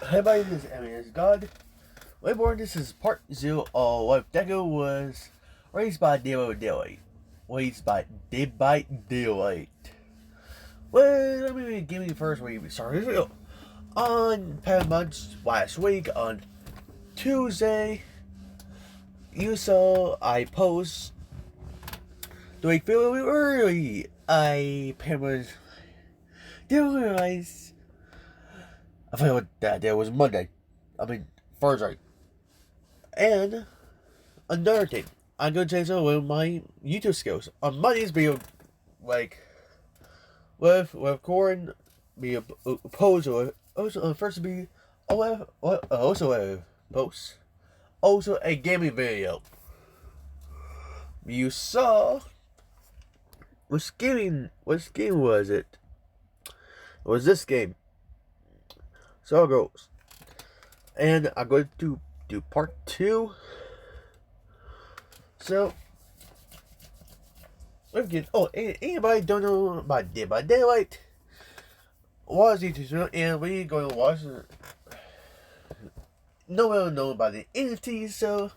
Hey, everybody, this is God. Reborn, this is part 0 of what Deku was raised by Daylight. Raised by Daylight. Well, let me give me first where we start this video. On months last week, on Tuesday, you saw I post the week very early. I was didn't realize I forgot that there was Monday. I mean, Thursday. And another thing, I'm gonna change over my YouTube skills. On Monday's video, like with Corin, be a post or also first be also a post, also a gaming video. You saw what game was it? It was this game. So it goes, and I'm going to do part 2. So, anybody don't know about Dead by Daylight? Watch YouTube, and we going to watch it. No one know about the entities, so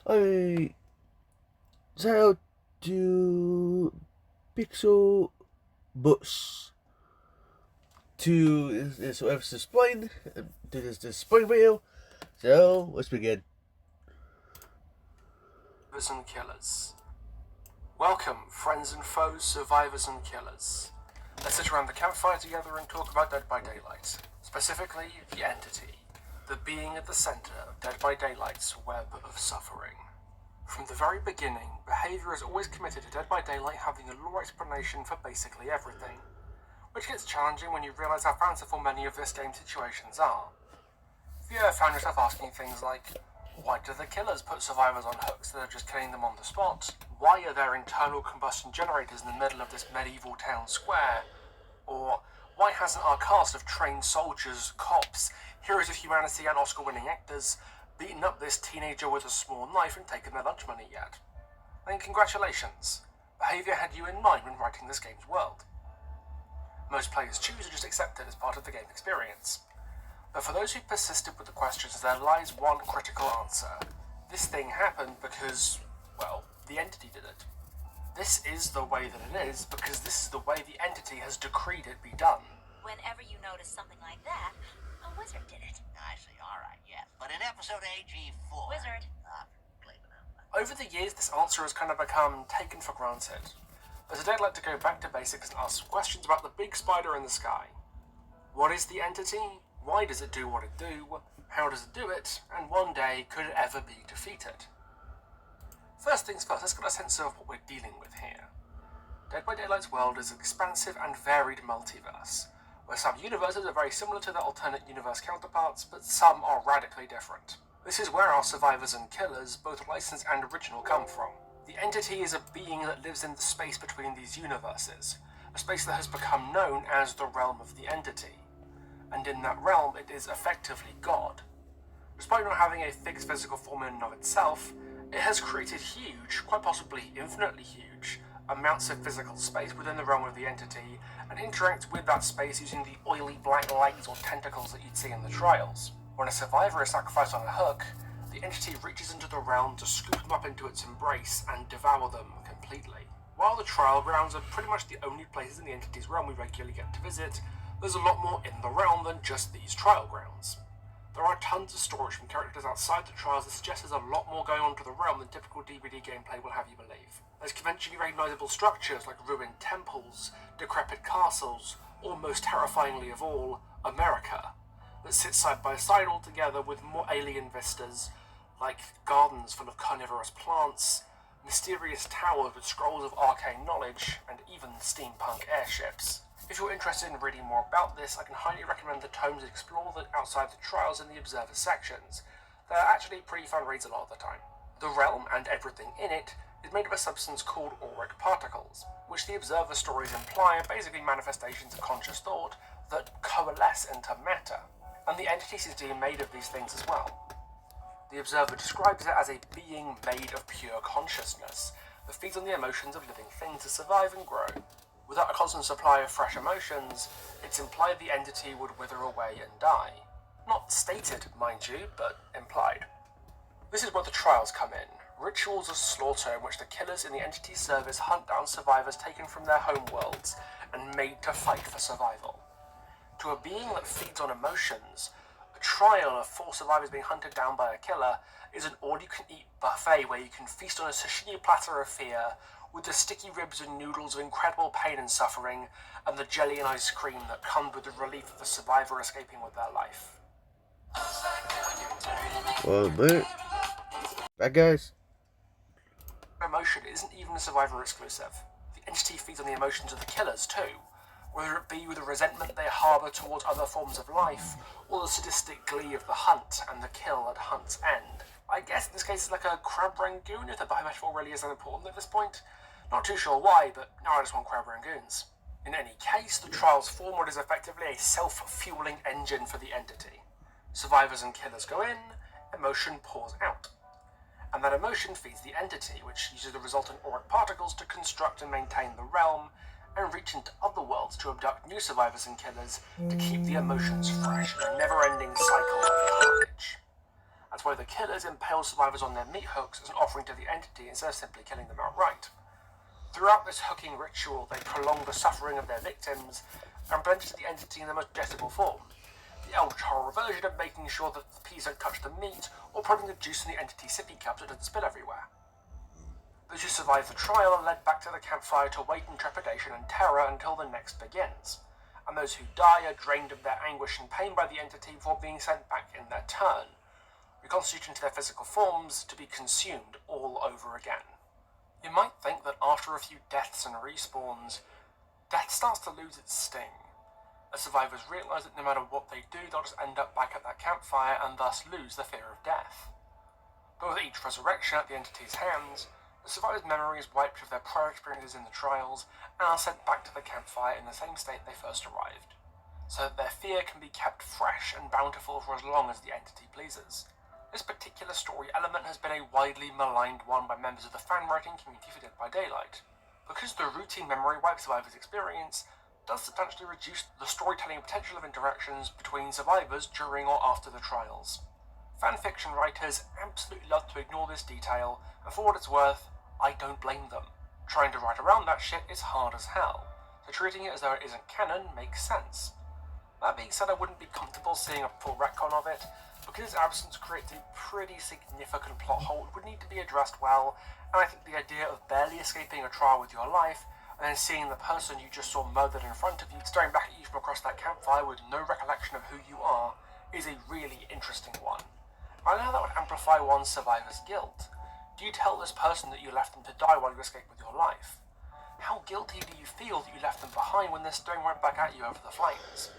I shout to Pixel Bush to this explain to this display video. So let's begin. Survivors and killers. Welcome, friends and foes, survivors and killers. Let's sit around the campfire together and talk about Dead by Daylight. Specifically, the entity, the being at the center of Dead by Daylight's web of suffering. From the very beginning, behavior is always committed to Dead by Daylight having a lore explanation for basically everything, which gets challenging when you realize how fanciful many of this game's situations are. If you ever found yourself asking things like, why do the killers put survivors on hooks instead of just killing them on the spot? Why are there internal combustion generators in the middle of this medieval town square? Or why hasn't our cast of trained soldiers, cops, heroes of humanity and Oscar-winning actors beaten up this teenager with a small knife and taken their lunch money yet? Then congratulations, behavior had you in mind when writing this game's world. Most players choose to just accept it as part of the game experience. But for those who persisted with the questions, there lies one critical answer. This thing happened because, well, the entity did it. This is the way that it is because this is the way the entity has decreed it be done. Whenever you notice something like that, a wizard did it. I see, alright, yes. But in episode AG4... Wizard. Over the years, this answer has kind of become taken for granted. But today I'd like to go back to basics and ask some questions about the big spider in the sky. What is the entity? Why does it do what it do? How does it do it? And one day, could it ever be defeated? First things first, let's get a sense of what we're dealing with here. Dead by Daylight's world is an expansive and varied multiverse, where some universes are very similar to their alternate universe counterparts, but some are radically different. This is where our survivors and killers, both licensed and original, come from. The entity is a being that lives in the space between these universes, a space that has become known as the realm of the entity. And in that realm, it is effectively God. Despite not having a fixed physical form in and of itself, it has created huge, quite possibly infinitely huge, amounts of physical space within the realm of the entity, and interacts with that space using the oily black legs or tentacles that you'd see in the trials. When a survivor is sacrificed on a hook, the entity reaches into the realm to scoop them up into its embrace and devour them completely. While the trial grounds are pretty much the only places in the entity's realm we regularly get to visit, there's a lot more in the realm than just these trial grounds. There are tons of stories from characters outside the trials that suggest there's a lot more going on to the realm than typical DVD gameplay will have you believe. There's conventionally recognizable structures like ruined temples, decrepit castles, or most terrifyingly of all, America, that sit side by side all together with more alien vistas, like gardens full of carnivorous plants, mysterious towers with scrolls of arcane knowledge, and even steampunk airships. If you're interested in reading more about this, I can highly recommend the tomes that explore the outside the trials in the Observer sections. They're actually pretty fun reads a lot of the time. The realm, and everything in it, is made of a substance called auric particles, which the Observer stories imply are basically manifestations of conscious thought that coalesce into matter, and the entity seems to be made of these things as well. The Observer describes it as a being made of pure consciousness, that feeds on the emotions of living things to survive and grow. Without a constant supply of fresh emotions, it's implied the entity would wither away and die. Not stated, mind you, but implied. This is where the trials come in. Rituals of slaughter in which the killers in the Entity service hunt down survivors taken from their homeworlds and made to fight for survival. To a being that feeds on emotions, a trial of 4 survivors being hunted down by a killer is an all-you-can-eat buffet where you can feast on a sashimi platter of fear with the sticky ribs and noodles of incredible pain and suffering and the jelly and ice cream that come with the relief of the survivor escaping with their life. Well, but that guys. Emotion isn't even a survivor exclusive. The Entity feeds on the emotions of the killers too, whether it be with the resentment they harbour towards other forms of life, or the sadistic glee of the hunt and the kill at hunt's end. I guess in this case it's like a crab rangoon, if the biometaphor really isn't important at this point. Not too sure why, but now I just want crab rangoons. In any case, the trials form what is effectively a self-fueling engine for the Entity. Survivors and killers go in, emotion pours out. And that emotion feeds the Entity, which uses the resultant auric particles to construct and maintain the realm, and reach into other worlds to abduct new survivors and killers to keep the emotions fresh in a never-ending cycle of carnage. That's why the killers impale survivors on their meat hooks as an offering to the Entity instead of simply killing them outright. Throughout this hooking ritual, they prolong the suffering of their victims and present it to the Entity in the most digestible form. The eldritch horror version of making sure that the peas don't touch the meat, or putting the juice in the Entity sippy cup so it doesn't spill everywhere. Those who survive the trial are led back to the campfire to wait in trepidation and terror until the next begins, and those who die are drained of their anguish and pain by the Entity before being sent back in their turn, reconstituted into their physical forms to be consumed all over again. You might think that after a few deaths and respawns, death starts to lose its sting, as survivors realise that no matter what they do, they'll just end up back at that campfire and thus lose the fear of death. But with each resurrection at the Entity's hands, the survivors' memory is wiped of their prior experiences in the trials and are sent back to the campfire in the same state they first arrived, so that their fear can be kept fresh and bountiful for as long as the Entity pleases. This particular story element has been a widely maligned one by members of the fan-writing community for Dead by Daylight, because the routine memory wipe survivors experience does substantially reduce the storytelling potential of interactions between survivors during or after the trials. Fanfiction writers absolutely love to ignore this detail, and for what it's worth, I don't blame them. Trying to write around that shit is hard as hell, so treating it as though it isn't canon makes sense. That being said, I wouldn't be comfortable seeing a full retcon of it, because its absence creates a pretty significant plot hole that would need to be addressed well, and I think the idea of barely escaping a trial with your life, and then seeing the person you just saw murdered in front of you staring back at you from across that campfire with no recollection of who you are, is a really interesting one. I know that would amplify one's survivor's guilt. Do you tell this person that you left them to die while you escaped with your life? How guilty do you feel that you left them behind when they're staring right back at you over the flames?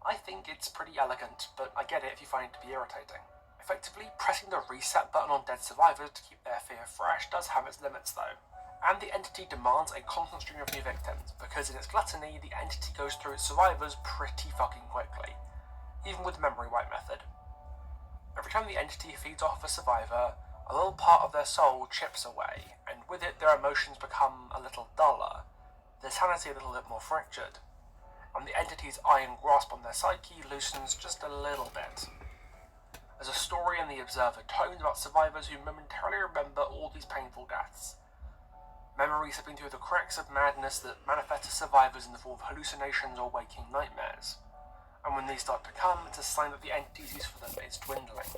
I think it's pretty elegant, but I get it if you find it to be irritating. Effectively, pressing the reset button on dead survivors to keep their fear fresh does have its limits though. And the Entity demands a constant stream of new victims, because in its gluttony, the Entity goes through its survivors pretty fucking quickly, even with the memory wipe method. Every time the Entity feeds off a survivor, a little part of their soul chips away, and with it their emotions become a little duller, their sanity a little bit more fractured, and the Entity's iron grasp on their psyche loosens just a little bit. There's a story in the Observer tones about survivors who momentarily remember all these painful deaths. Memory slipping through the cracks of madness that manifests as survivors in the form of hallucinations or waking nightmares. And when these start to come, it's a sign that the Entity's use for them is dwindling.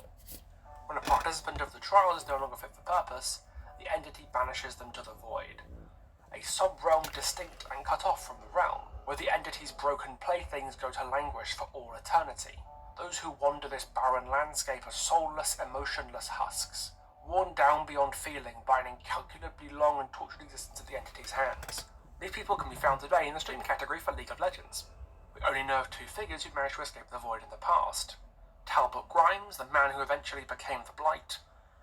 When a participant of the trial is no longer fit for purpose, the Entity banishes them to the void, a sub-realm distinct and cut off from the realm, where the Entity's broken playthings go to languish for all eternity. Those who wander this barren landscape are soulless, emotionless husks, worn down beyond feeling by an incalculably long and tortured existence at the Entity's hands. These people can be found today in the stream category for League of Legends. We only know of 2 figures who've managed to escape the void in the past. Talbot Grimes, the man who eventually became the Blight,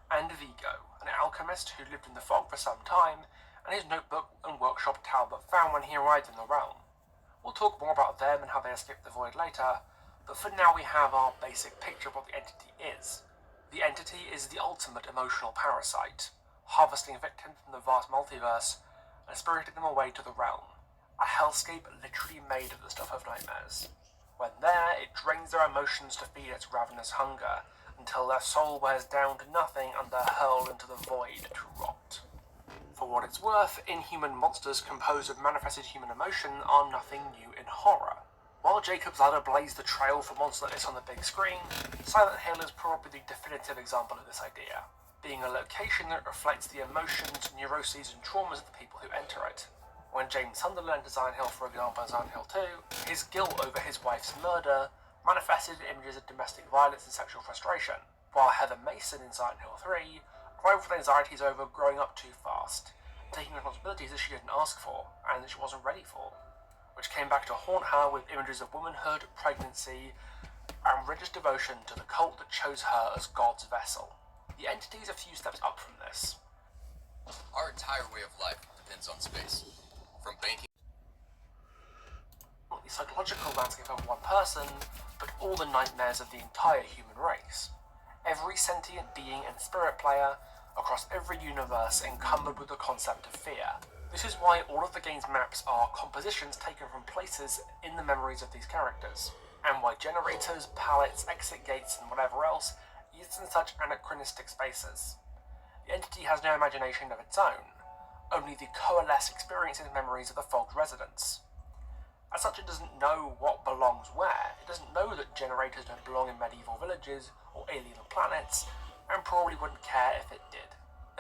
and Vigo, an alchemist who lived in the fog for some time, and his notebook and workshop Talbot found when he arrived in the realm. We'll talk more about them and how they escaped the void later, but for now we have our basic picture of what the Entity is. The Entity is the ultimate emotional parasite, harvesting victims from the vast multiverse and spiriting them away to the realm, a hellscape literally made of the stuff of nightmares. When there, it drains their emotions to feed its ravenous hunger, until their soul wears down to nothing and they're hurled into the void to rot. For what it's worth, inhuman monsters composed of manifested human emotion are nothing new in horror. While Jacob's Ladder blazed the trail for monsters like this on the big screen, Silent Hill is probably the definitive example of this idea, being a location that reflects the emotions, neuroses, and traumas of the people who enter it. When James Sunderland entered Silent Hill, for example, in Silent Hill 2, his guilt over his wife's murder manifested in images of domestic violence and sexual frustration, while Heather Mason in Silent Hill 3 arrived with anxieties over growing up too fast, taking responsibilities that she didn't ask for, and that she wasn't ready for, which came back to haunt her with images of womanhood, pregnancy, and religious devotion to the cult that chose her as God's vessel. The entity is a few steps up from this. Our entire way of life depends on space. From banking... Not the psychological landscape of one person, but all the nightmares of the entire human race. Every sentient being and spirit player across every universe encumbered with the concept of fear. This is why all of the game's maps are compositions taken from places in the memories of these characters, and why generators, palettes, exit gates, and whatever else use in such anachronistic spaces. The entity has no imagination of its own, only the coalesced experiences and memories of the fogged residents. As such, it doesn't know what belongs where. It doesn't know that generators don't belong in medieval villages or alien planets, and probably wouldn't care if it did.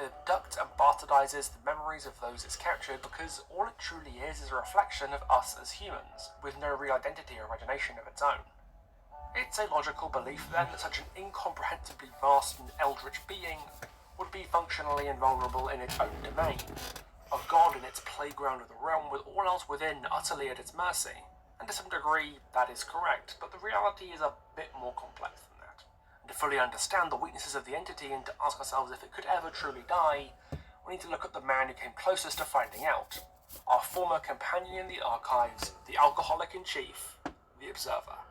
It abducts and bastardizes the memories of those it's captured because all it truly is a reflection of us as humans, with no real identity or imagination of its own. It's a logical belief then that such an incomprehensibly vast and eldritch being would be functionally invulnerable in its own domain, a god in its playground of the realm with all else within utterly at its mercy. And to some degree, that is correct, but the reality is a bit more complex than that. And to fully understand the weaknesses of the entity and to ask ourselves if it could ever truly die, we need to look at the man who came closest to finding out. Our former companion in the archives, the alcoholic-in-chief, the Observer.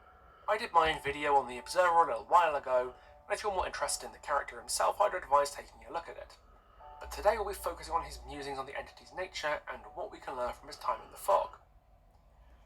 I did my own video on the Observer a little while ago, and if you're more interested in the character himself, I'd advise taking a look at it. But today we'll be focusing on his musings on the entity's nature and what we can learn from his time in the fog.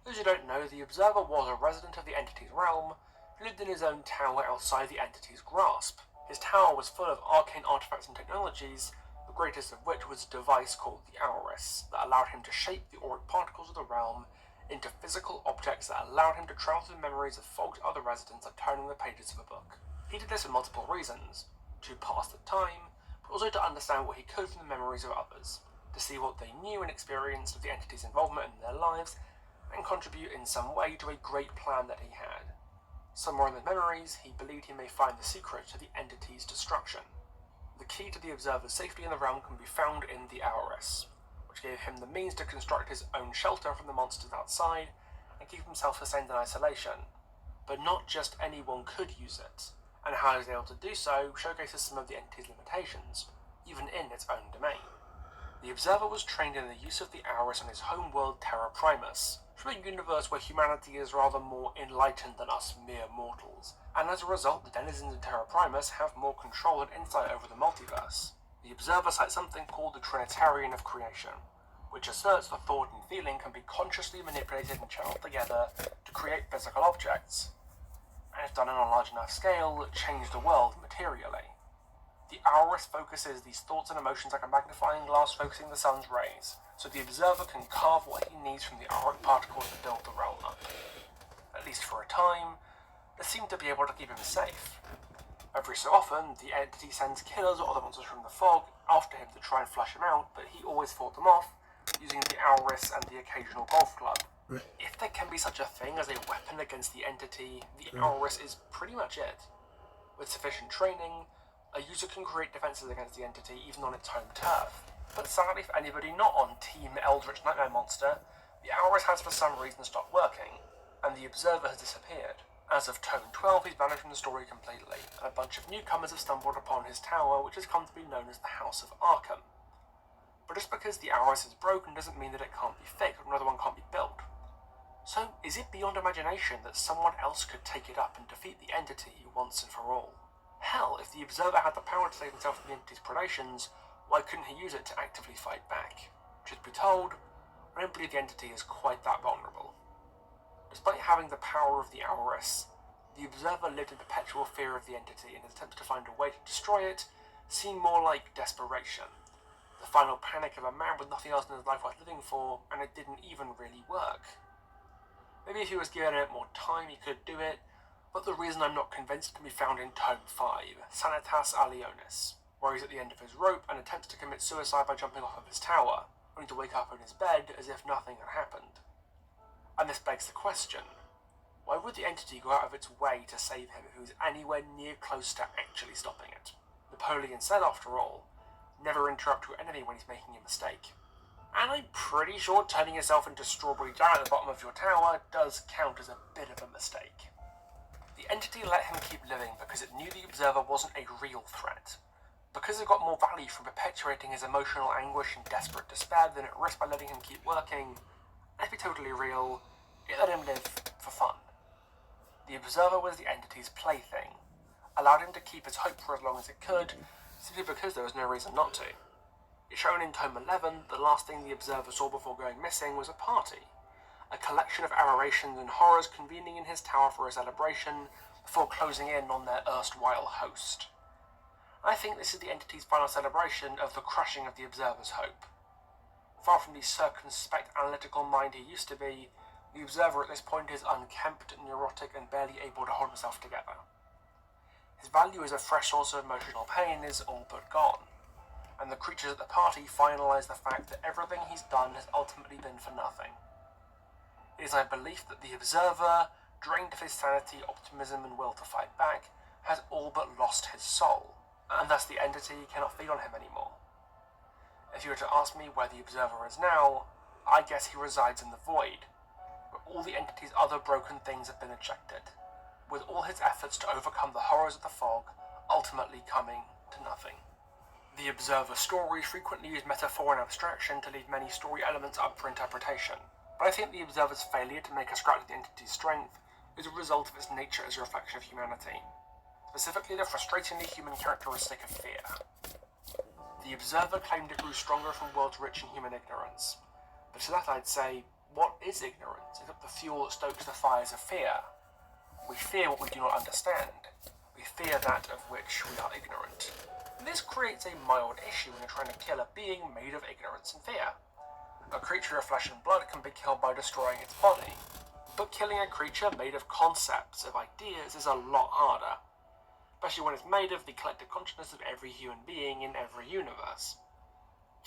Those who don't know, the Observer was a resident of the entity's realm, who lived in his own tower outside the entity's grasp. His tower was full of arcane artifacts and technologies, the greatest of which was a device called the Auris, that allowed him to shape the auric particles of the realm into physical objects that allowed him to travel through the memories of fogged other residents like turning the pages of a book. He did this for multiple reasons: to pass the time, but also to understand what he could from the memories of others, to see what they knew and experienced of the entity's involvement in their lives, and contribute in some way to a great plan that he had. Somewhere in the memories, he believed he may find the secret to the entity's destruction. The key to the Observer's safety in the realm can be found in the Auris, which gave him the means to construct his own shelter from the monsters outside and keep himself sustained in isolation. But not just anyone could use it, and how he was able to do so showcases some of the entity's limitations, even in its own domain. The Observer was trained in the use of the Auris on his home world Terra Primus, from a universe where humanity is rather more enlightened than us mere mortals, and as a result the denizens of Terra Primus have more control and insight over the multiverse. The Observer cites something called the Trinitarian of Creation, which asserts that thought and feeling can be consciously manipulated and channeled together to create physical objects, and if done on a large enough scale, change the world materially. The Auris focuses these thoughts and emotions like a magnifying glass focusing the sun's rays, so the Observer can carve what he needs from the auric particles to build the realm up. At least for a time, this seemed to be able to keep him safe. Every so often, the entity sends killers or other monsters from the fog after him to try and flush him out, but he always fought them off, using the Auris and the occasional golf club. If there can be such a thing as a weapon against the entity, the Auris is pretty much it. With sufficient training, a user can create defenses against the entity even on its home turf. But sadly for anybody not on Team Eldritch Nightmare Monster, the Auris has for some reason stopped working, and the Observer has disappeared. As of Tome 12, he's vanished from the story completely, and a bunch of newcomers have stumbled upon his tower, which has come to be known as the House of Arkham. But just because the Auris is broken doesn't mean that it can't be fixed or another one can't be built. So, is it beyond imagination that someone else could take it up and defeat the entity once and for all? Hell, if the Observer had the power to save himself from the entity's predations, why couldn't he use it to actively fight back? Truth be told, I don't believe the entity is quite that vulnerable. Despite having the power of the Aorus, the Observer lived in perpetual fear of the entity, and his attempts to find a way to destroy it seemed more like desperation. The final panic of a man with nothing else in his life worth living for, and it didn't even really work. Maybe if he was given it more time he could do it, but the reason I'm not convinced can be found in Tome 5, Sanitas Alionis, where he's at the end of his rope and attempts to commit suicide by jumping off of his tower, only to wake up in his bed as if nothing had happened. And this begs the question, why would the entity go out of its way to save him if he was anywhere near close to actually stopping it? Napoleon said, after all, never interrupt your enemy when he's making a mistake. And I'm pretty sure turning yourself into strawberry jam at the bottom of your tower does count as a bit of a mistake. The entity let him keep living because it knew the Observer wasn't a real threat. Because it got more value from perpetuating his emotional anguish and desperate despair than it risked by letting him keep working, let's be totally real, it let him live for fun. The Observer was the entity's plaything, allowed him to keep his hope for as long as it could, simply because there was no reason not to. It's shown in Tome 11 that the last thing the Observer saw before going missing was a party, a collection of aberrations and horrors convening in his tower for a celebration before closing in on their erstwhile host. I think this is the entity's final celebration of the crushing of the Observer's hope. Far from the circumspect analytical mind he used to be, the Observer at this point is unkempt, neurotic, and barely able to hold himself together. His value as a fresh source of emotional pain is all but gone, and the creatures at the party finalise the fact that everything he's done has ultimately been for nothing. It is my belief that the Observer, drained of his sanity, optimism, and will to fight back, has all but lost his soul, and thus the entity cannot feed on him anymore. If you were to ask me where the Observer is now, I guess he resides in the void, where all the entity's other broken things have been ejected, with all his efforts to overcome the horrors of the fog ultimately coming to nothing. The Observer stories frequently use metaphor and abstraction to leave many story elements up for interpretation, but I think the Observer's failure to make a scratch at the entity's strength is a result of its nature as a reflection of humanity, specifically the frustratingly human characteristic of fear. The Observer claimed it grew stronger from worlds rich in human ignorance, but to that I'd say, what is ignorance except the fuel that stokes the fires of fear? We fear what we do not understand. We fear that of which we are ignorant. And this creates a mild issue when you're trying to kill a being made of ignorance and fear. A creature of flesh and blood can be killed by destroying its body, but killing a creature made of concepts, of ideas, is a lot harder, especially when it's made of the collective consciousness of every human being in every universe.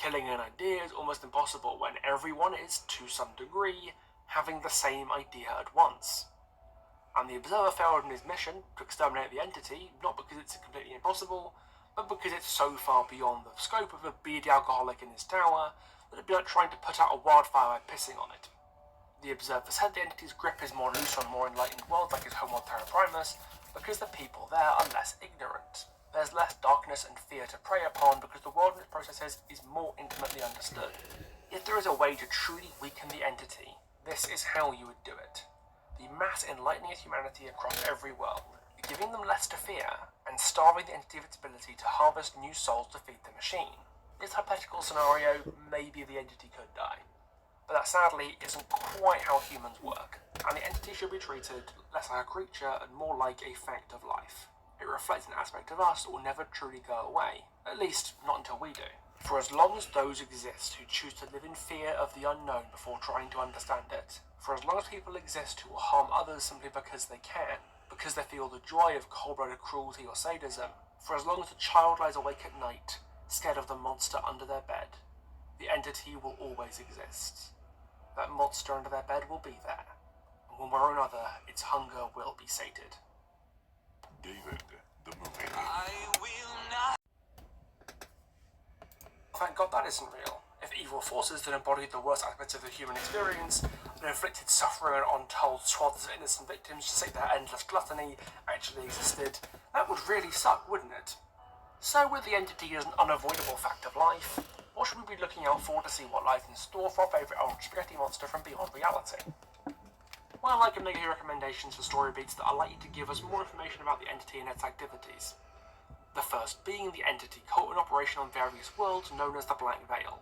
Killing an idea is almost impossible when everyone is, to some degree, having the same idea at once. And the Observer failed in his mission to exterminate the entity, not because it's completely impossible, but because it's so far beyond the scope of a beady alcoholic in his tower that it'd be like trying to put out a wildfire by pissing on it. The Observer said the entity's grip is more loose on more enlightened worlds like his home on Terra Primus, because the people there are less ignorant. There's less darkness and fear to prey upon because the world and its processes is more intimately understood. If there is a way to truly weaken the entity, this is how you would do it. The mass enlightening of humanity across every world, giving them less to fear, and starving the entity of its ability to harvest new souls to feed the machine. In this hypothetical scenario, maybe the entity could die. But that sadly isn't quite how humans work, and the entity should be treated less like a creature and more like a fact of life. It reflects an aspect of us that will never truly go away, at least not until we do. For as long as those exist who choose to live in fear of the unknown before trying to understand it, for as long as people exist who will harm others simply because they can, because they feel the joy of cold-blooded cruelty or sadism, for as long as the child lies awake at night, scared of the monster under their bed, the entity will always exist. That monster under their bed will be there, and one way or another, its hunger will be sated. David, the movie. I will not. Thank God that isn't real. If evil forces that embodied the worst aspects of the human experience and inflicted suffering on untold swaths of innocent victims to sate their endless gluttony actually existed, that would really suck, wouldn't it? So with the entity as an unavoidable fact of life, what should we be looking out for to see what lies in store for our favourite old spaghetti monster from beyond reality? Well, I can make you recommendations for story beats that are likely to give us more information about the entity and its activities. The first being the entity cult in operation on various worlds known as the Black Veil.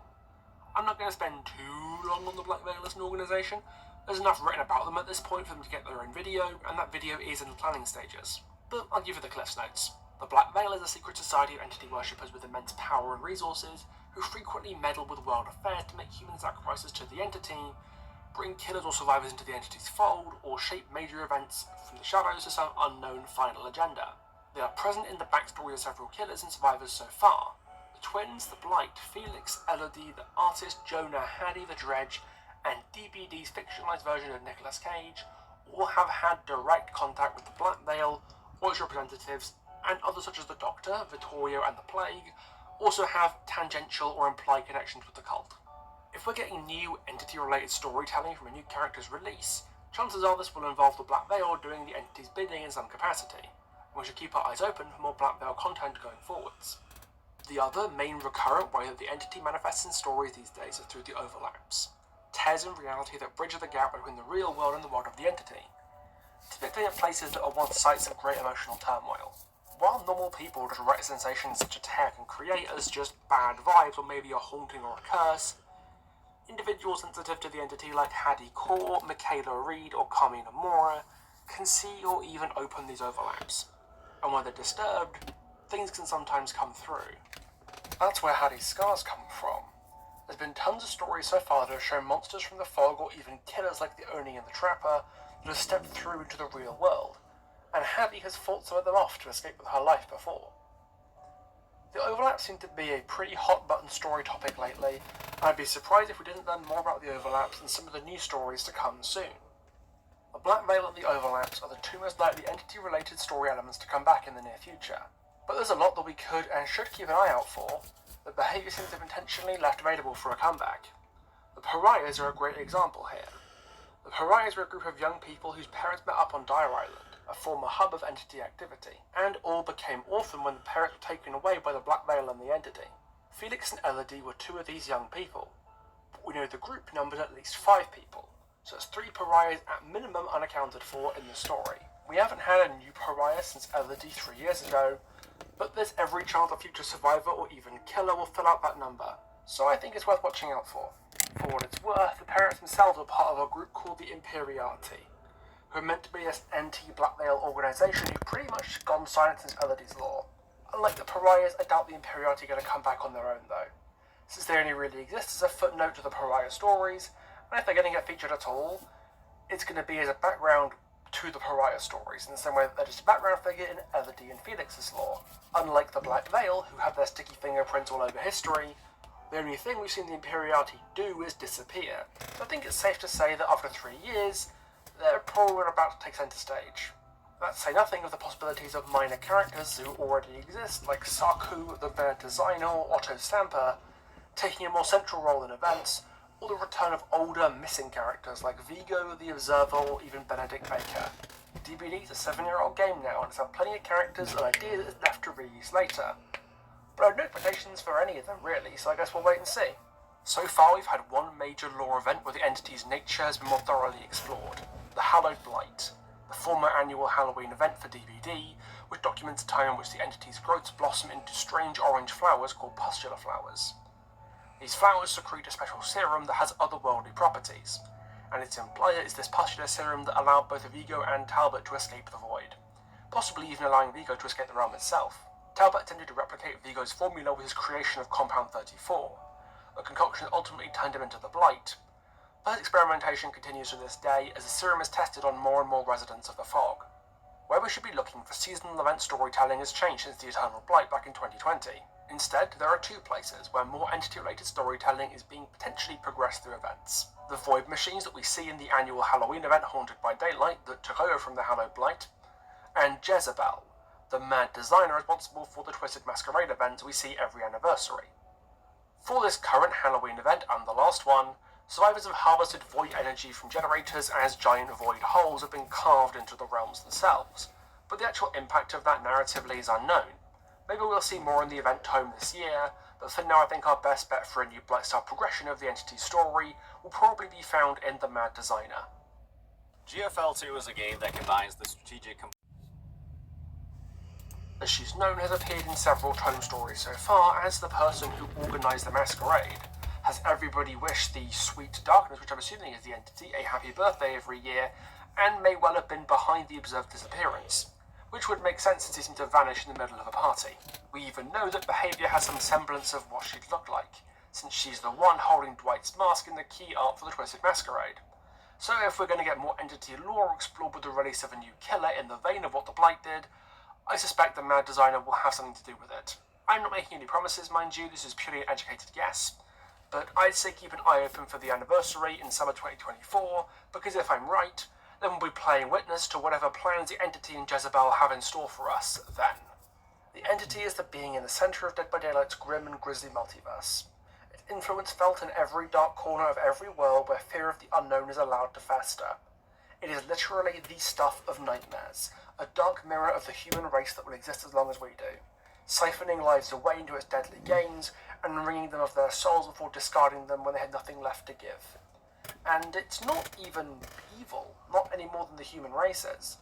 I'm not going to spend too long on the Black Veil as an organisation, There's enough written about them at this point for them to get their own video, and that video is in the planning stages. But I'll give you the Cliff's Notes. The Black Veil is a secret society of entity worshippers with immense power and resources, who frequently meddle with world affairs to make human sacrifices to the entity, bring killers or survivors into the entity's fold, or shape major events from the shadows to some unknown final agenda. They are present in the backstory of several killers and survivors so far. The twins, the Blight, Felix, Elodie, the artist Jonah, Hattie the Dredge, and DBD's fictionalized version of Nicolas Cage all have had direct contact with the Black Veil or its representatives, and others such as the Doctor, Vittorio, and the Plague also have tangential or implied connections with the cult. If we're getting new entity-related storytelling from a new character's release, chances are this will involve the Black Veil doing the entity's bidding in some capacity, and we should keep our eyes open for more Black Veil content going forwards. The other main recurrent way that the entity manifests in stories these days is through the overlaps, tears in reality that bridge the gap between the real world and the world of the entity, typically in places that are once sites of great emotional turmoil. While normal people just write sensations such a tear can create as just bad vibes or maybe a haunting or a curse, individuals sensitive to the entity like Hattie Core, Michaela Reed, or Carmina Mora can see or even open these overlaps, and when they're disturbed, things can sometimes come through. That's where Hattie's scars come from. There's been tons of stories so far that have shown monsters from the fog or even killers like the Oni and the Trapper that have stepped through into the real world, and Hattie has fought some of them off to escape with her life before. The overlaps seem to be a pretty hot-button story topic lately, and I'd be surprised if we didn't learn more about the overlaps and some of the new stories to come soon. The Black Veil and the overlaps are the two most likely entity-related story elements to come back in the near future, but there's a lot that we could and should keep an eye out for. The behaviour seems to have intentionally left available for a comeback. The Pariahs are a great example here. The Pariahs were a group of young people whose parents met up on Dire Island, a former hub of entity activity, and all became orphaned when the parents were taken away by the Black Veil and the entity. Felix and Elodie were two of these young people, but we know the group numbered at least 5 people, so it's 3 Pariahs at minimum unaccounted for in the story. We haven't had a new Pariah since Elodie 3 years ago, but there's every chance a future survivor or even killer will fill out that number, so I think it's worth watching out for. For what it's worth, the parents themselves are part of a group called the Imperiati, who are meant to be this anti-Black Veil organisation who've pretty much gone silent since Elodie's Law. Unlike the Pariahs, I doubt the Imperiati are going to come back on their own though, since they only really exist as a footnote to the Pariah stories, and if they're going to get featured at all, it's going to be as a background to the Pariah stories, in the same way that they're just a background figure in Elodie and Felix's lore. Unlike the Black Veil, who have their sticky fingerprints all over history, the only thing we've seen the Imperiati do is disappear. So I think it's safe to say that after 3 years, they're probably about to take centre stage. Let's say nothing of the possibilities of minor characters who already exist, like Saku, the Bear Designer, or Otto Stamper, taking a more central role in events, or the return of older, missing characters like Vigo, the Observer, or even Benedict Baker. DBD's a 7-year-old game now, and it's had plenty of characters and ideas that is left to reuse later. But I have no expectations for any of them really, so I guess we'll wait and see. So far we've had one major lore event where the entity's nature has been more thoroughly explored, the Hallowed Blight, the former annual Halloween event for DBD, which documents a time in which the entity's growths blossom into strange orange flowers called pustular flowers. These flowers secrete a special serum that has otherworldly properties, and its implier is this pustular serum that allowed both Vigo and Talbot to escape the void, possibly even allowing Vigo to escape the realm itself. Talbot attempted to replicate Vigo's formula with his creation of Compound 34, a concoction that ultimately turned him into the Blight, but his experimentation continues to this day as the serum is tested on more and more residents of the fog. Where we should be looking for seasonal event storytelling has changed since the Eternal Blight back in 2020. Instead, there are 2 places where more entity-related storytelling is being potentially progressed through events. The Void Machines that we see in the annual Halloween event Haunted by Daylight that took over from the Hallowed Blight, and Jezebel, the mad designer responsible for the Twisted Masquerade event we see every anniversary. For this current Halloween event and the last one, survivors have harvested void energy from generators as giant void holes have been carved into the realms themselves, but the actual impact of that narratively is unknown. Maybe we'll see more in the event tome this year, but for now I think our best bet for a new Blight-style progression of the entity's story will probably be found in the Mad Designer. GFL2 is a game that combines the strategic As she's known, has appeared in several tome stories so far as the person who organised the masquerade. Has everybody wished the sweet darkness, which I'm assuming is the entity, a happy birthday every year, and may well have been behind the observed disappearance, which would make sense since he seemed to vanish in the middle of a party. We even know that behaviour has some semblance of what she'd look like, since she's the one holding Dwight's mask in the key art for the Twisted Masquerade. So if we're going to get more entity lore explored with the release of a new killer in the vein of what the Blight did, I suspect the Mad Designer will have something to do with it. I'm not making any promises, mind you, this is purely an educated guess, but I'd say keep an eye open for the anniversary in summer 2024, because if I'm right, then we'll be playing witness to whatever plans the entity and Jezebel have in store for us then. The entity is the being in the centre of Dead by Daylight's grim and grisly multiverse. Its influence felt in every dark corner of every world where fear of the unknown is allowed to fester. It is literally the stuff of nightmares, a dark mirror of the human race that will exist as long as we do, siphoning lives away into its deadly gains and wringing them of their souls before discarding them when they had nothing left to give. And it's not even evil, not any more than the human race is,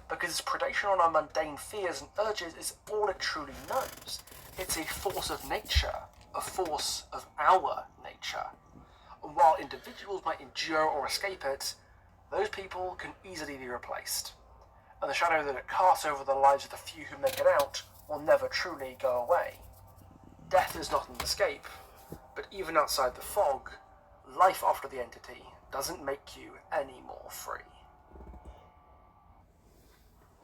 because its predation on our mundane fears and urges is all it truly knows. It's a force of nature, a force of our nature. And while individuals might endure or escape it, those people can easily be replaced. And the shadow that it casts over the lives of the few who make it out will never truly go away. Death is not an escape, but even outside the fog, life after the entity doesn't make you any more free.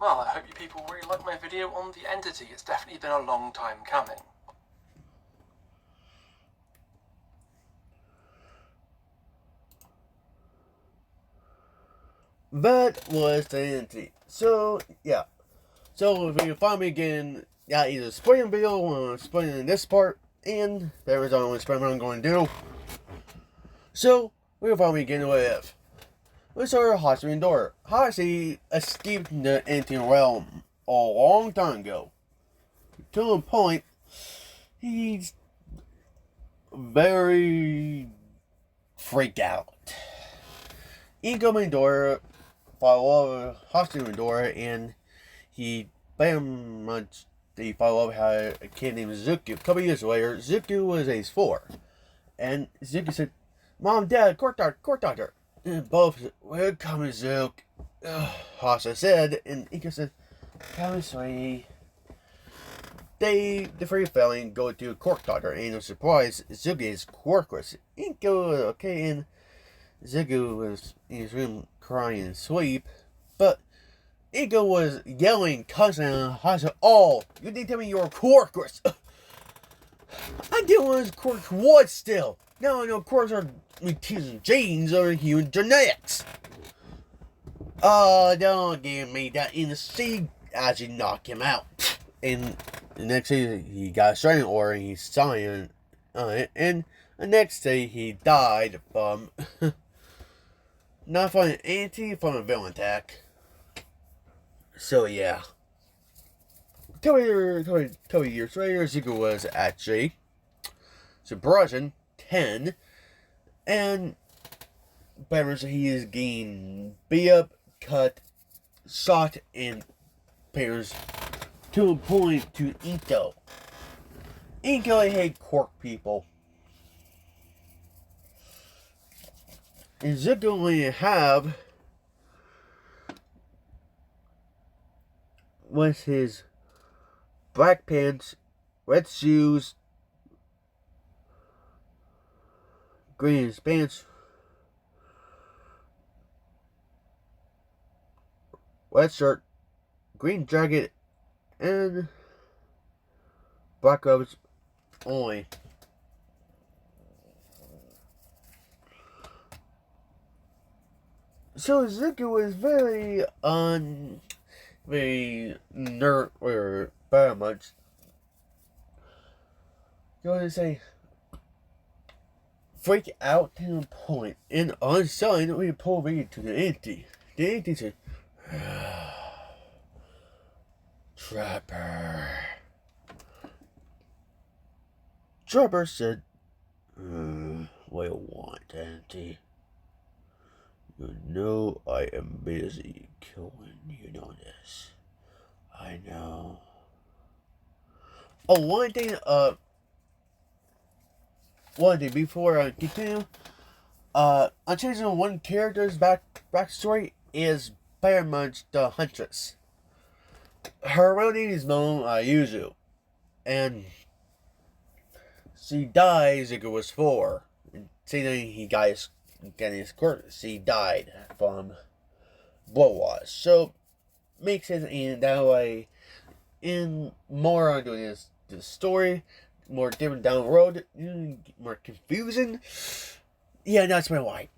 Well, I hope you people really liked my video on the entity. It's definitely been a long time coming. That was the entity. So, yeah. So, if you find me again, yeah, either spoiling video or spoiling this part, and that was the only spoiler I'm going to do. So, we'll find me again with our Hashi and daughter. Hashi escaped the entity realm a long time ago. To the point, he's very freaked out. Incoming daughter follow Hashi and daughter, and he fell off had a kid named Zuku. A couple years later, Zuku was age 4. And Zuku said, "Mom, Dad, court doctor. And both said, "Where comes Zook?" Hashi said, and Inko said, "Come, sweetie." The three family go to a court doctor, and no surprise, Zuku is quirkless. Inko okay, and Zuku was in his room crying and sleep, but Inko was yelling, cussing at Hashi. "Oh, you didn't tell me you were quirkless." I didn't want to quirk what still? No, quirks are mutation genes or human genetics. Oh, don't give me that in the sea as you knock him out. And the next day he got a straining order and he signed on it. And the next day he died from not from an anti, from a villain attack. So yeah. 2 years later, Zuko was actually Subversion 10, and Batman he is getting beat up, cut, shot, and pairs to a point to Inko. Inko hate quirk people. And Zuko only have was his black pants, red shoes, green pants, red shirt, green jacket, and black gloves only. So Zuko was very or very much. You want to say freak out to the point, and on sign we pull me to the empty. The empty said, "Trapper." Trapper said, "What do you want, Auntie? You know I am busy killing, you know this. I know." Oh, one thing, one thing before I continue. Unchanging one character's backstory is very much the Huntress. Her real name is known Yuzu, and she died as it was 4. Saying he got his court, she died from blood loss. So makes sense in that way. In more on doing this story, more different down the road, more confusing. Yeah, that's my why.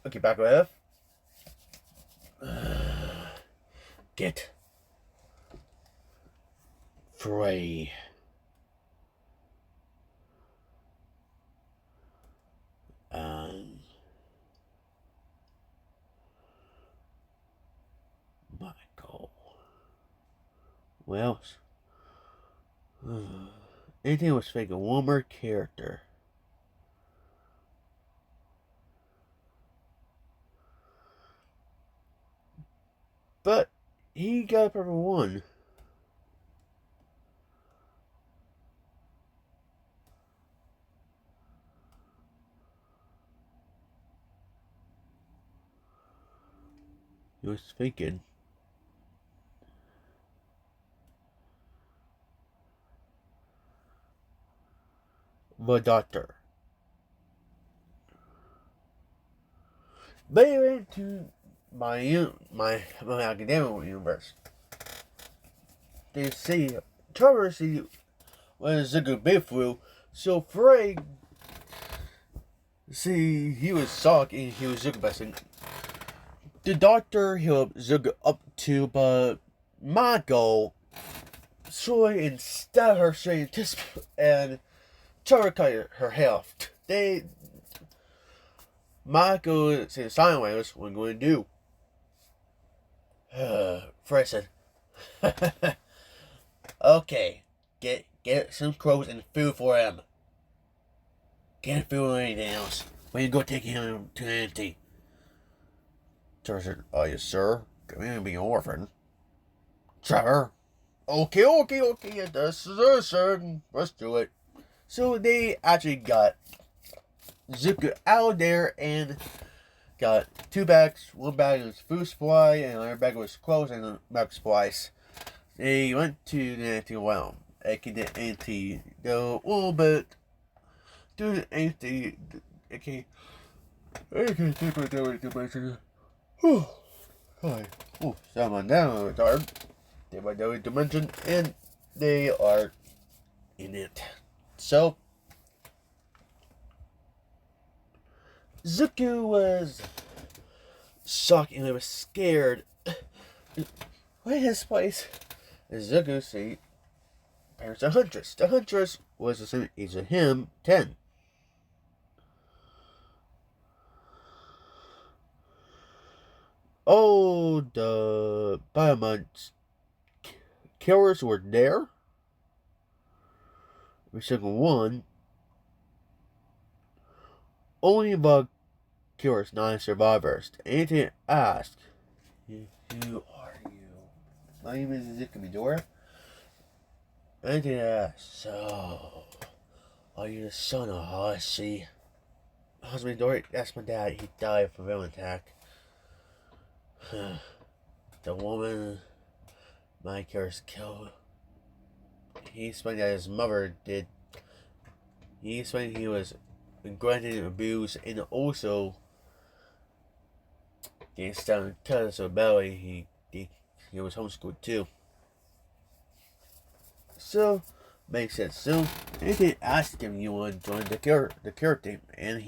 Okay, back with get free. Michael. Well, anything was fake. One more character. But he got a perfect 1. He was thinking. The doctor. They went to my academic universe. They see Trevor see when Zuko bit through. So Frey see he was shocked and he was Zuko besting. The doctor helped Zuko up to, but Michael saw and stabbed her straight into and Trevor cut her health. Michael said sideways what I'm going to do. Frey said, okay, get some clothes and food for him. Can't feel anything else. We can go take him to Auntie. Trevor said, yes, sir. I'm going to be an orphan. Trevor. Okay. Yes, sir. Let's do it. So they actually got Zuko out there and got 2 bags. 1 bag was food supply and another bag was clothes and milk supplies. They went to the Auntie realm. The Auntie go a little bit. Do the Auntie. Okay. I can't think about that too much. Hi. Oh, someone down with hard. They might know dimension and they are in it. So Zuko was shocked and he was scared. What is this place? And Zuko see parents a Huntress. The Huntress was the same age as him, 10. Oh, the Biomon's killers were there. The second one. Only the killers, non-survivors. Anything asked. Who are you? My name is Zuko Midora. Anything asked. So, are you the son of Hoshi? Husband Midori, that's my dad. He died from a villain attack. The woman my character killed. He explained that his mother did. He explained he was granted abuse and also getting stung because of belly. He was homeschooled too. So makes sense. So they asked him you want to join the care team, and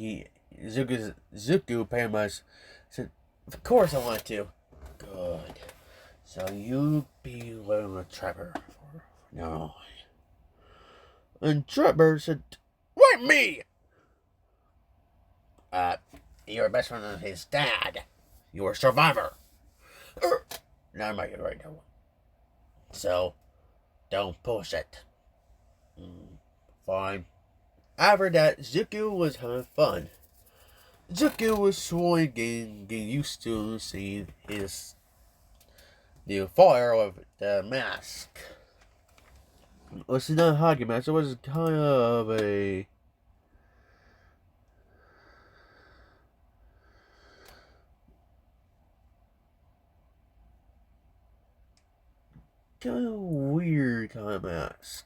Zuko pretty much said, of course I want to. Good. So you be living with Trevor for now. And Trevor said, why me? You're best friend of his dad. You're a survivor. Now I'm not right now. So, don't push it. Fine. After that, Zuko was having fun. Zuko was slowly getting used to seeing his new fire of the mask. Well, it's not a hockey mask. It was kind of a kind of weird kind of mask.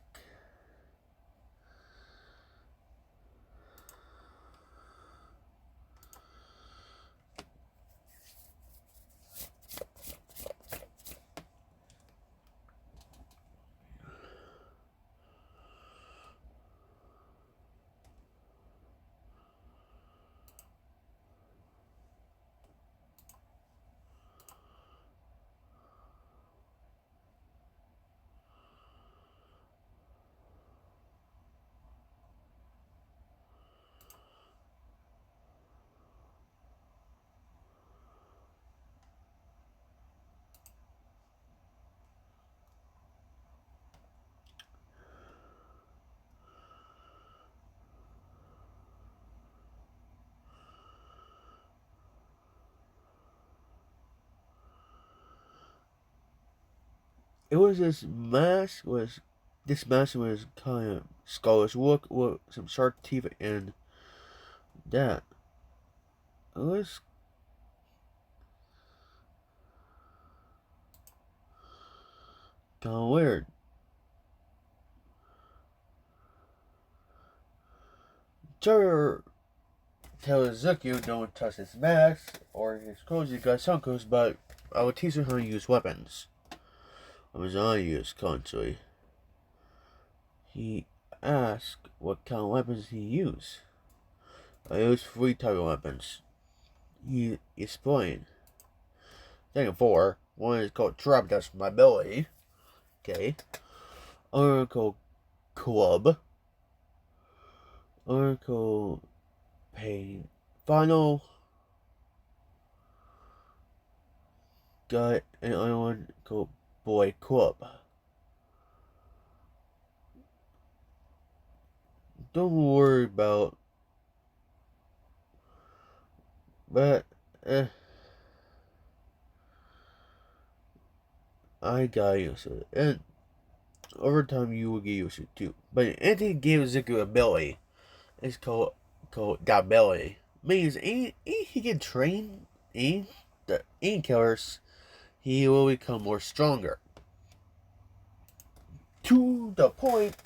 It was this mask was kind of skull's look with some sharp teeth and that. It was kind of weird. Terror tells Zuki don't touch his mask or his clothes. He got some clothes, but I will teach him how to use weapons. I was on use constantly. He asked what kind of weapons he used. I use 3 type of weapons. He explained. Then 4. One is called trap, that's my ability. Okay. Another called club. Another called pain. Final. Got another one called boy club. Don't worry about. But I got used to it, and over time you will get used to it too. But anything gives Zuko ability is called that ability. Means he can train the killers, he will become more stronger. To the point,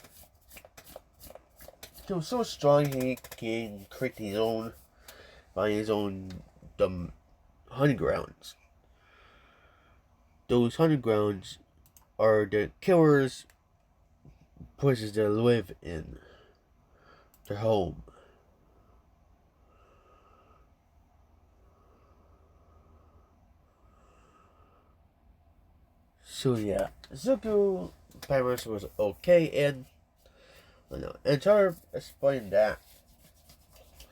he was so strong he can create his own, find his own hunting grounds. Those hunting grounds are the killers' places they live in, their home. So yeah, Zuko Pirates was okay, and Char explained that.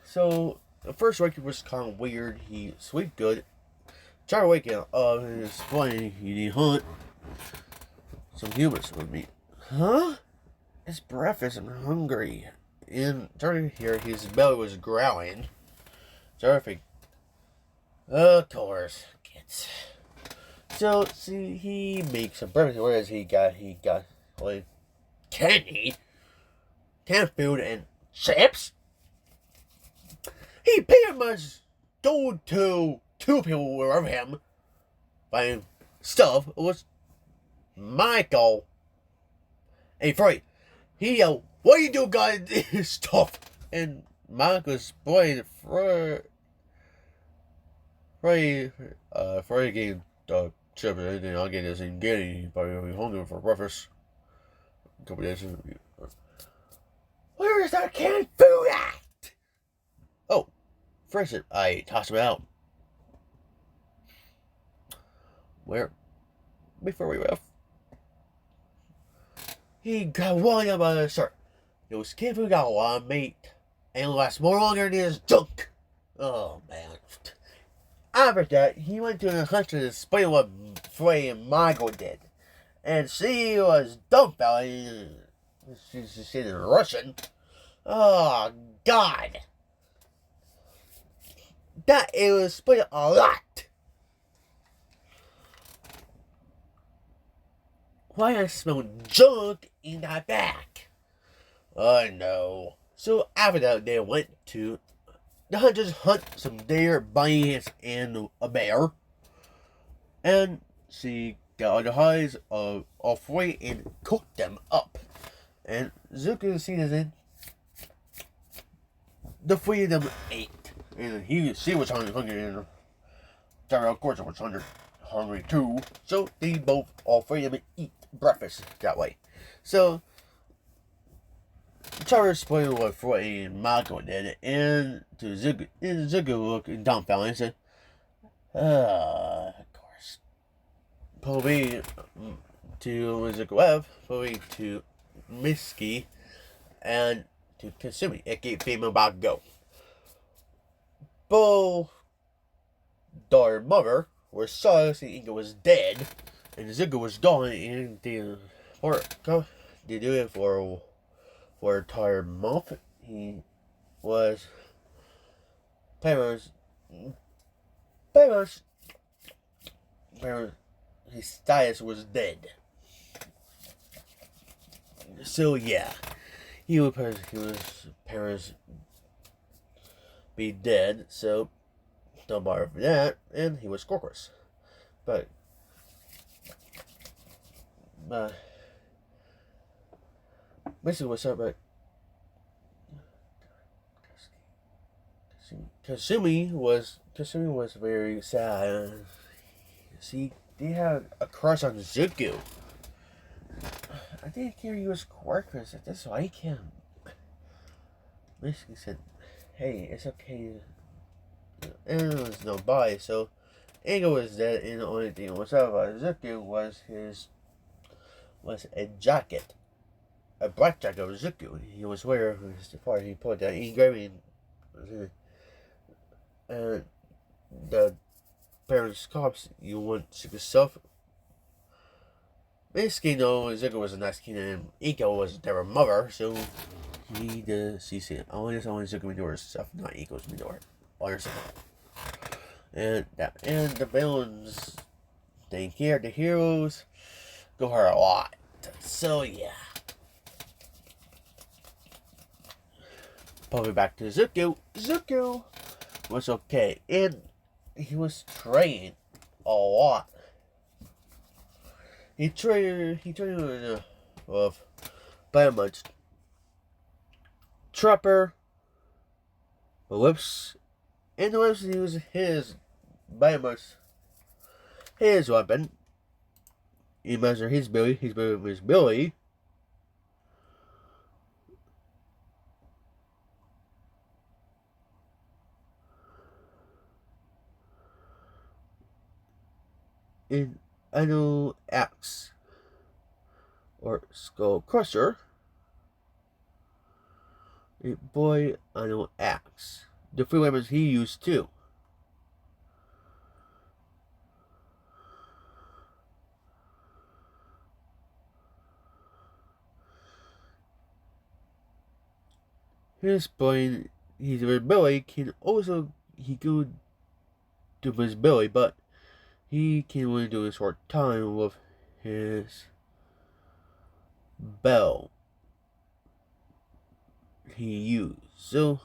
So the first record was kind of weird. He sleep good. Char waking up and explaining he need hunt some humans with me. Huh? It's breakfast. I'm hungry. And starting to hear his belly was growling. Terrific. Of course, kids. So see, he makes some breakfast. Whereas he got like candy, canned food, and chips. He pretty much told two people around him buying stuff. It was Michael and Freud. He yelled, "What do you do, guys? This stuff?" And Michael's playing Freud getting chips and anything. I'll get this and get it. He's probably hungry for breakfast. A couple days. Where is that canned food at? Oh, first I tossed him out. Where? Before we left. He got one up on the start. Those canned food got a lot of meat and lasts more longer than his junk. Oh man. After that, he went to the country to explain what Frey and Michael did. And she was dumbfounded. She's just in Russian. Oh, God. That it was explained a lot. Why I smell junk in that bag? I know. So after that, they went to the hunters hunt some deer, bunnies, and a bear. And she got all the highs of all three and cooked them up. And Zuko seen as in the three of them ate. And she was hungry, and Tara, of course, was hungry too. So they both, all three of them, eat breakfast that way. So Tara spoiled what Freddie and Michael did, and Zuko looked dumbfounded and said, of course. Probably to Zuko F, probably to Misky, and to Kasumi. It gave female about go. Both daughter and mother were sorry Inga was dead, and Zuko was gone, and they do it for an entire month. He was parents, his status was dead. So yeah, he was parents be dead. So don't bother for that, and he was Scorpius. But basically, what's up? But Kasumi was very sad. See, they had a crush on Zuko. I didn't care he was Quarkus. That's why I him. Basically said, "Hey, it's okay." And there was no body, so Inga was dead, and the only thing that was up about Zuko was a jacket, a black jacket of Zuko. He was wearing his part. He put that engraving, and the parents' cops. You want Zuko's stuff. Basically, no, Zuko was a nice kid, and Inga was their mother, so he did see it. I want Zuko to do her stuff, not Inga's to do her. And the villains, they care, the heroes go her a lot. So yeah. Probably back to Zuko. Zuko was okay, and he was trained a lot. He trained with very much Trapper, Whips, and the Whips he was his very much his weapon. He measured his Billy, was Billy. In Anno X or Skull Crusher, a boy Anno X. The three weapons he used too. His boy, his ability can also he could do his ability, but he can only do a short time with his bell he used. So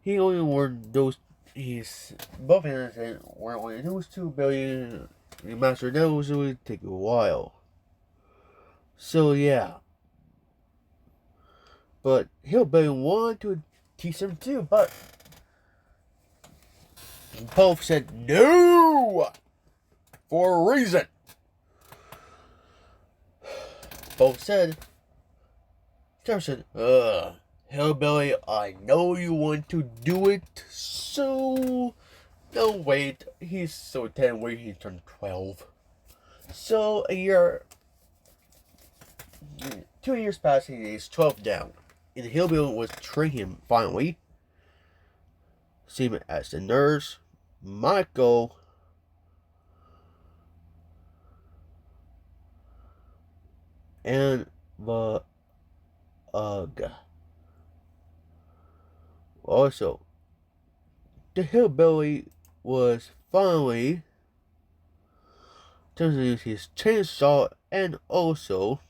he only wore those. He's both hands and were only those 2 billion. Master those it would take a while. So yeah, but Hillbilly wanted to teach him too, but both said no for a reason. Both said, Trevor said, Hillbilly, I know you want to do it, so no wait, he's so 10 where he turned 12. So 2 years passed, he is 12 down. And Hillbilly was training him finally. Same as the nurse, Michael, and the also, the Hillbilly was finally to use his chainsaw and also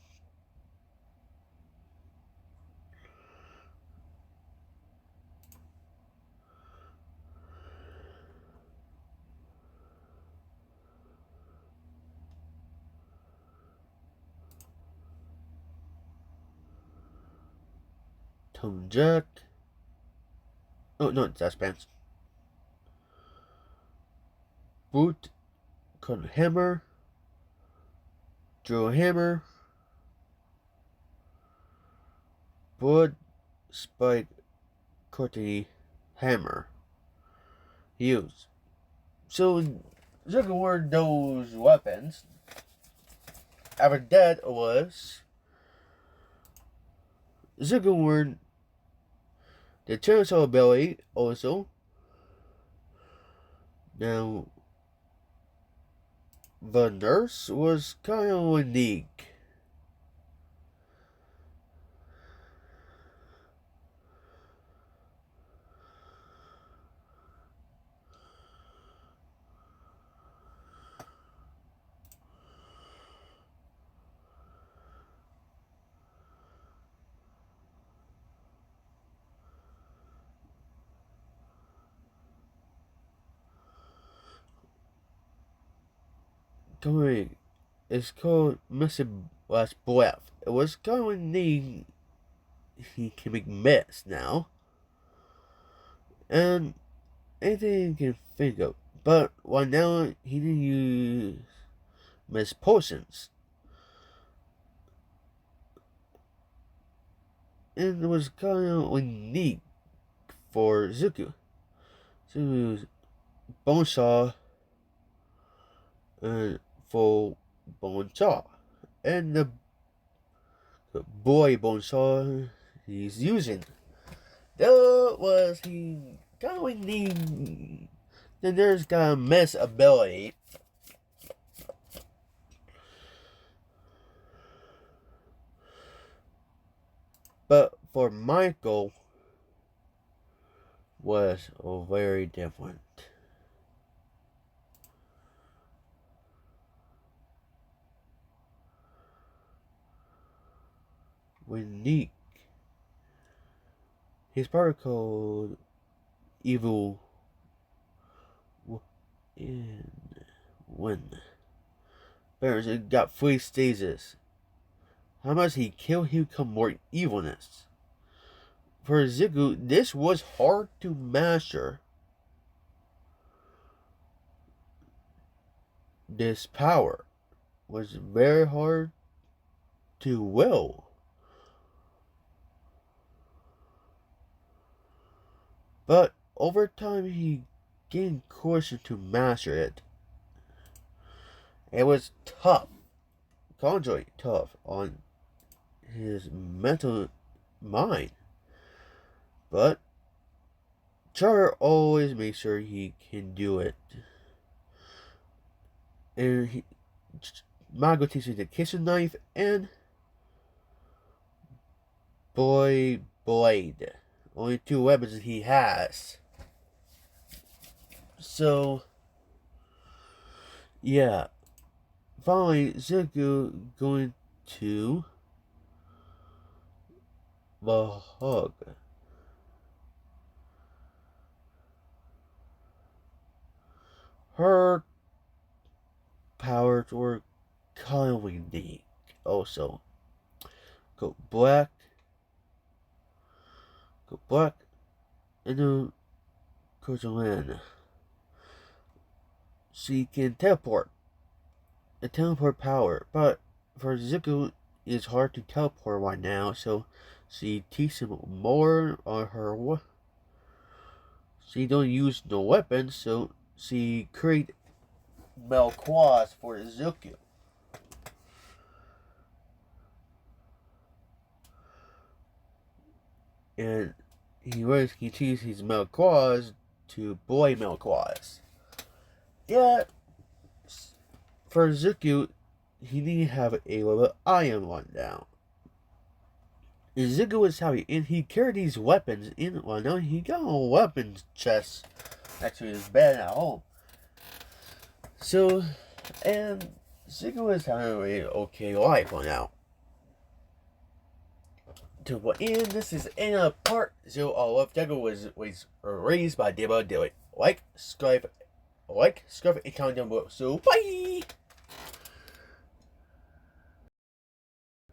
Tom Jack. Oh, no, that's pants. Boot, Con Hammer, Joe Hammer, Bud, Spike, Courtney, Hammer. Use. So, look where those weapons. After that was Zuckerward, the chainsaw ability also. Now, the nurse was kind of unique. It's called Mr. Last Breath. It was going to he can make mess now. And anything he can think of. But right now he didn't use Miss Potions. And it was kind of unique for Zuko. So it was Bone Saw and full Bone Saw. And the boy Bone Saw he's using. That was he going need the nurse got a miss ability. But for Michael was very different. Unique. His part called Evil in when Barons got 3 stages. How much he killed, he become more evilness. For Zuko, this was hard to master. This power was very hard to will. But over time, he gained caution to master it. It was tough, constantly tough on his mental mind. But Char always makes sure he can do it. And Mago teaches the kitchen knife and Boy Blade. Only 2 weapons that he has. So, yeah. Finally, Zuko going to the hug. Her powers were kind of unique. Also, go black, and then go to land. She can teleport. A teleport power, but for Zuko, it's hard to teleport right now, so she teaches him more on her. She don't use no weapons, so she create Melquas for Zuko. And he always continues his Melquas to Boy Melquas. Yeah, for Zuko, he need to have a little iron one down. And Zuko was happy, and he carried these weapons in. Well, no, he got a weapons chest next to his bed at home. So, and Zuko was having an okay life on now. To what end, this is in a part 0 of Deku was raised by Debo Dilly. Like, subscribe, and comment down below. So, bye!